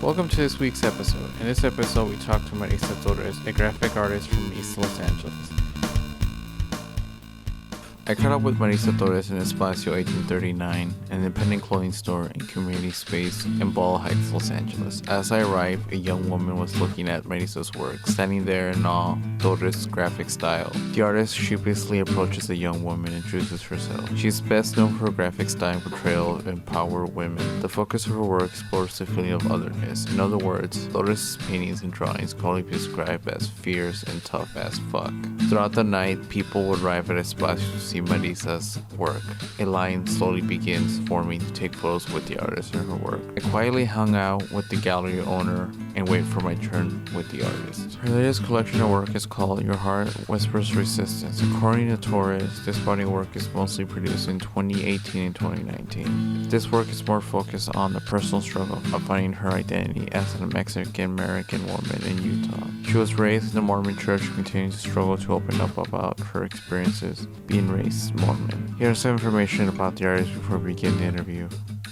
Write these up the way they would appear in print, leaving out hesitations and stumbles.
Welcome to this week's episode. In this episode, we talk to Maritza Torres, a graphic artist from East Los Angeles. I caught up with Maritza Torres in Espacio 1839, an independent clothing store and community space in Boyle Heights, Los Angeles. As I arrived, a young woman was looking at Maritza's work, standing there in awe, Torres' graphic style. The artist sheepishly approaches the young woman and introduces herself. She is best known for her graphic style portrayal of empowered women. The focus of her work explores the feeling of otherness. In other words, Torres' paintings and drawings can only be described as fierce and tough as fuck. Throughout the night, people would arrive at Espacio to see Maritza's work. A line slowly begins forming to take photos with the artist and her work. I quietly hung out with the gallery owner and wait for my turn with the artist. Her latest collection of work is called Your Heart Whispers Resistance. According to Torres, this body of work is mostly produced in 2018 and 2019. This work is more focused on the personal struggle of finding her identity as a Mexican-American Mormon in Utah. She was raised in the Mormon church and continues to struggle to open up about her experiences being raised Mormon. Here's some information about the artist before we begin the interview.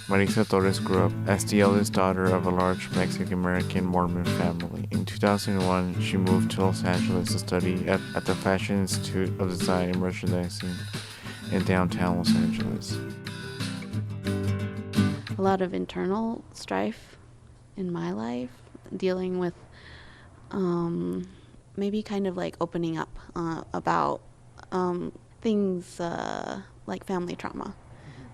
Maritza Torres grew up as the eldest daughter of a large Mexican-American Mormon family. In 2001, she moved to Los Angeles to study at the Fashion Institute of Design and Merchandising in downtown Los Angeles. A lot of internal strife in my life, dealing with maybe kind of like opening up about things like family trauma.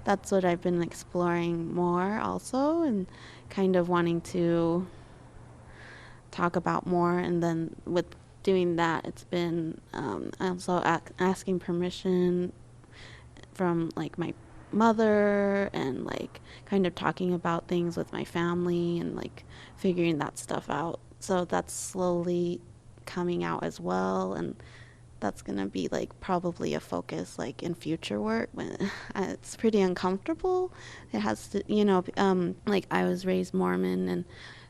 That's what I've been exploring more also, and kind of wanting to talk about more. And then with doing that, it's been also asking permission from like my mother, and like kind of talking about things with my family and like figuring that stuff out. So that's slowly coming out as well, and that's gonna be like probably a focus like in future work when it's pretty uncomfortable. It has to, like I was raised Mormon, and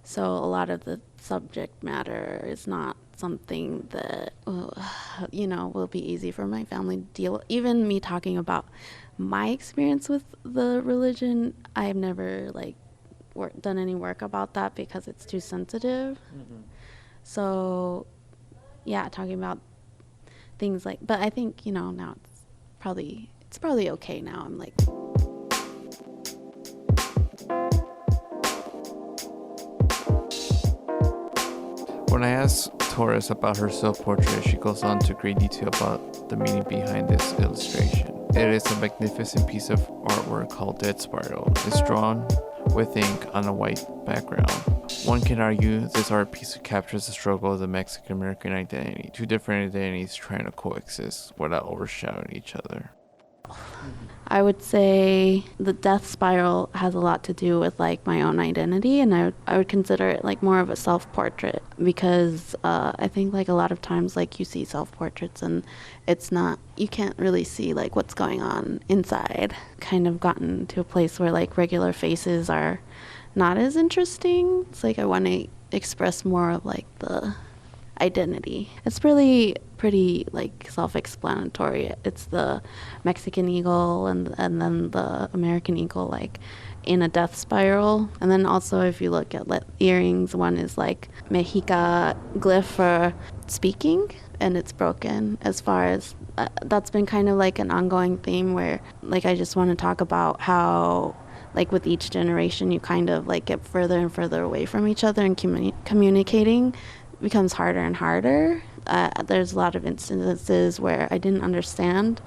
so a lot of the subject matter is not something that will be easy for my family to deal with. Even me talking about my experience with the religion, I've never like done any work about that because it's too sensitive. Mm-hmm. So yeah, talking about things like, but I think now it's probably okay now. I'm like, when I asked Torres about her self-portrait, she goes on to great detail about the meaning behind this illustration. It is a magnificent piece of artwork called Dead Spiral. It's drawn with ink on a white background. One can argue this art piece captures the struggle of the Mexican-American identity, two different identities trying to coexist without overshadowing each other. I would say the death spiral has a lot to do with like my own identity, and I would consider it like more of a self-portrait, because I think like a lot of times like you see self-portraits and it's not, you can't really see like what's going on inside. Kind of gotten to a place where like regular faces are not as interesting. It's like I want to express more of like the identity. It's really pretty like self-explanatory. It's the Mexican eagle and then the American eagle like in a death spiral. And then also if you look at earrings, one is like Mexica glyph for speaking, and it's broken. As far as that's been kind of like an ongoing theme where like I just want to talk about how like with each generation you kind of like get further and further away from each other, and communicating becomes harder and harder. There's a lot of instances where I didn't understand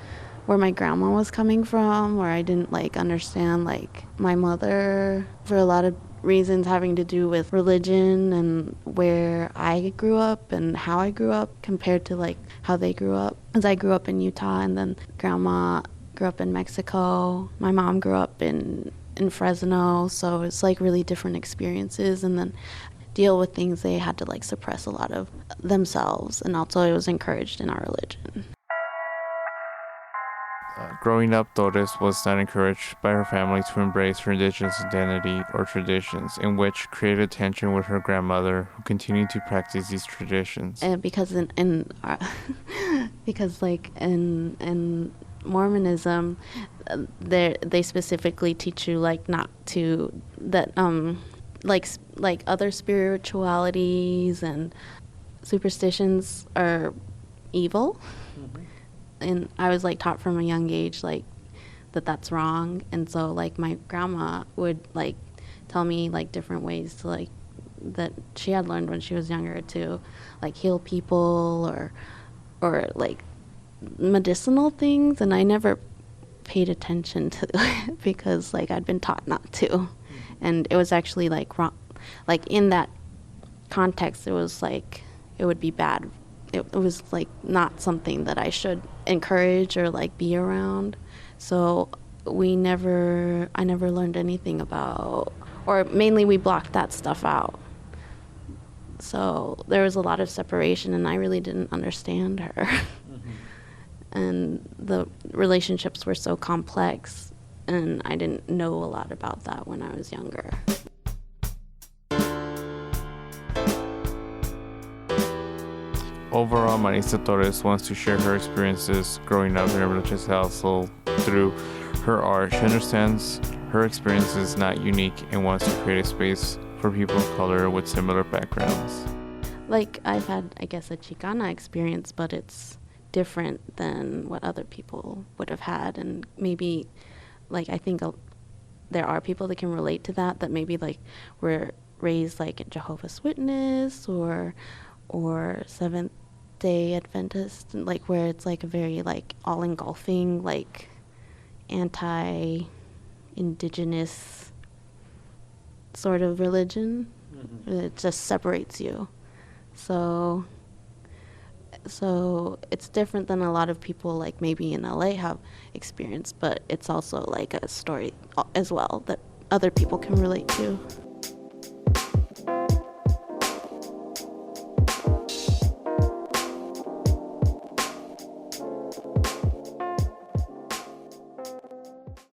where my grandma was coming from, or I didn't like understand like my mother for a lot of reasons having to do with religion and where I grew up and how I grew up compared to like how they grew up. As I grew up in Utah, and then grandma grew up in Mexico. My mom grew up in Fresno, so it's like really different experiences, and then deal with things they had to like suppress a lot of themselves, and also it was encouraged in our religion. Growing up, Torres was not encouraged by her family to embrace her indigenous identity or traditions, in which created tension with her grandmother, who continued to practice these traditions. And because because like in Mormonism, they specifically teach you like not to, that like other spiritualities and superstitions are evil. And I was like taught from a young age like that that's wrong. And so like my grandma would like tell me like different ways to like that she had learned when she was younger to like heal people or like medicinal things, and I never paid attention to it because like I'd been taught not to. And it was actually like wrong, like in that context it was like it would be bad. It was like not something that I should encourage or like be around. So I never learned anything about, or mainly we blocked that stuff out. So there was a lot of separation and I really didn't understand her. And the relationships were so complex and I didn't know a lot about that when I was younger. Overall, Maritza Torres wants to share her experiences growing up in a religious household through her art. She understands her experience is not unique and wants to create a space for people of color with similar backgrounds. Like I've had, I guess, a Chicana experience, but it's different than what other people would have had. And maybe, like, I think there are people that can relate to that maybe like were raised like a Jehovah's Witness or Seventh-day Adventist, like where it's like a very like all-engulfing like anti-indigenous sort of religion. It just separates you. So it's different than a lot of people like maybe in LA have experienced, but it's also like a story as well that other people can relate to.